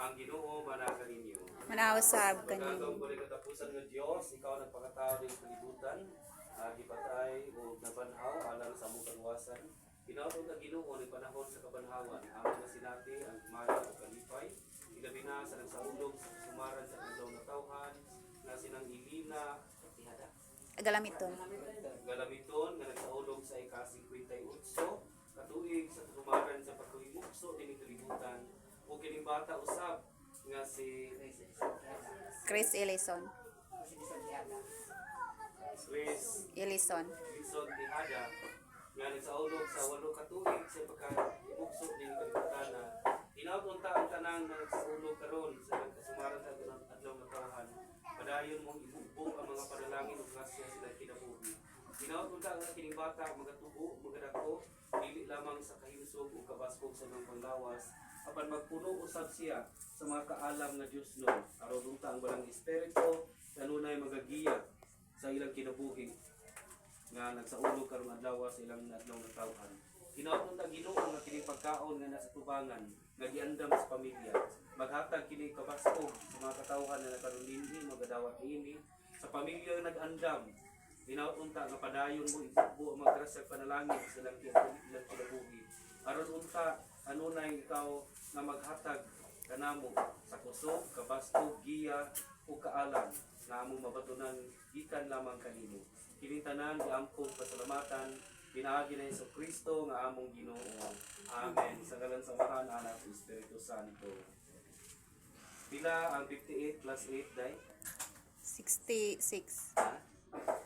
ang Ginoo manakan ninyo. Manausab kanimo. Pagkatong kuli katapusan ng Dios, ikaw nagpakatao din sa kalibutan, gipatay o nabanhaw alang sa mong kaluwasan. Ginautod ang Ginoo ni panahon sa kabanhawan, ang mga sinati ang kumaya o kalipay, ilabi na sa nagsaulog sa sumaran sa kanilang natawhan, na sinang ilina, Galamiton. galamiton nga nagsaulog sa ika-58, katuig sa sumaran sa pagkuhimukso din kalibutan, o kining bata usab nga si Chris Ellison. Chris Ellison. Wilson Tihada nga nagsaulog sa 8 katuig sa pagkahimukso din kalibutan na inaunta ang tanang na nagsaulog karon sa nagkasumaran sa adlaw nga tawahan. Padayon mong ibubog ang mga panalangin ug grasya sila kinabuhi. Inaunta ang kining bata magatubo, magadako, dili lamang sa kahimsog ug kabaskog sa mga panglawas, apan magpuno usab siya sa mga kaalam nga Dios no. Aron unta ang balang espiritu kanunay magagiya sa ilang kinabuhi nga nagsaulog karon adlaw sa ilang adlaw nga tawhan. Hinaut ta Ginoo nga kini pagkaon nga nasa tubangan nga giandam sa pamilya. Maghatag kini kabaskog sa mga katawhan na nakaron dinhi magadawat ini sa pamilya nga nag-andam. Hinaut unta nga padayon mo ibubo ang mga grasya panalangin sa ilang kinabuhi. Aron unta kanunay ikaw nga maghatag kanamo sa kusog, kabaskog, giya ug kaalam na among mabatunan gikan lamang kanimo. Kini tanan giangkon pasalamatan pinaagi na Hesus Kristo nga among Ginoo. Amen. Sa ngalan sa Ama, Anak ug Espiritu Santo. Pila ang 58 plus 8 day? 66. Ha?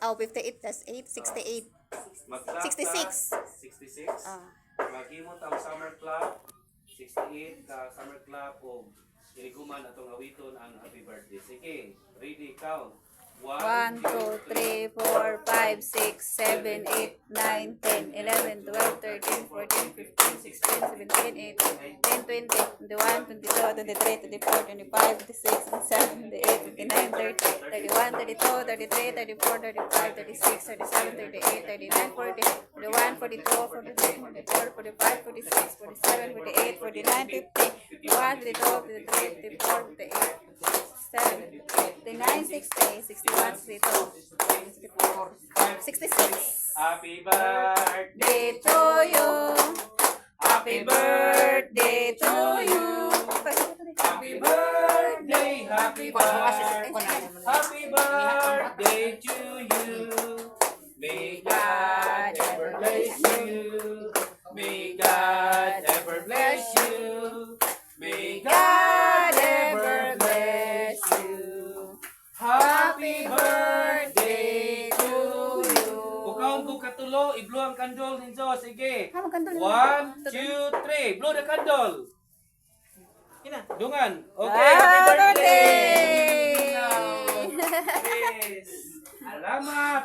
Oh, 58 plus 8, 68. 66. 66. Ah. Maghimot ang summer club 68 ka summer club o iriguman atong awiton ang happy birthday. Sige, ready, count. 1, 2, 3, 4, 5, 6, 7, 8, 9, 10, 11, 12, 13, 14, 15, 16, 17, 18, 10, 20, 21, 22, 23, 24, 25, 26, 27, 28, 29, 30, 31, 32, 33, 34, 35, 36, 37, 38, 39, 40, 41, 42, 43, 44, 45, 46, 47, 48, 49, 50, 51, 52, 53, 54, 58, 59, 60, 61, 62, 64, 66. Happy birthday Day to you. Happy birthday to you. Happy birthday, happy birthday, happy birthday to you. May God ever bless you. May God ever bless you. May God ever bless you. Happy birthday to you. Bukaon ko katulo, i-blow ang candle ninyo. Sige. 1, 2, 3. Blow the candle. Dungan. Okay, happy birthday! Yes. Salamat!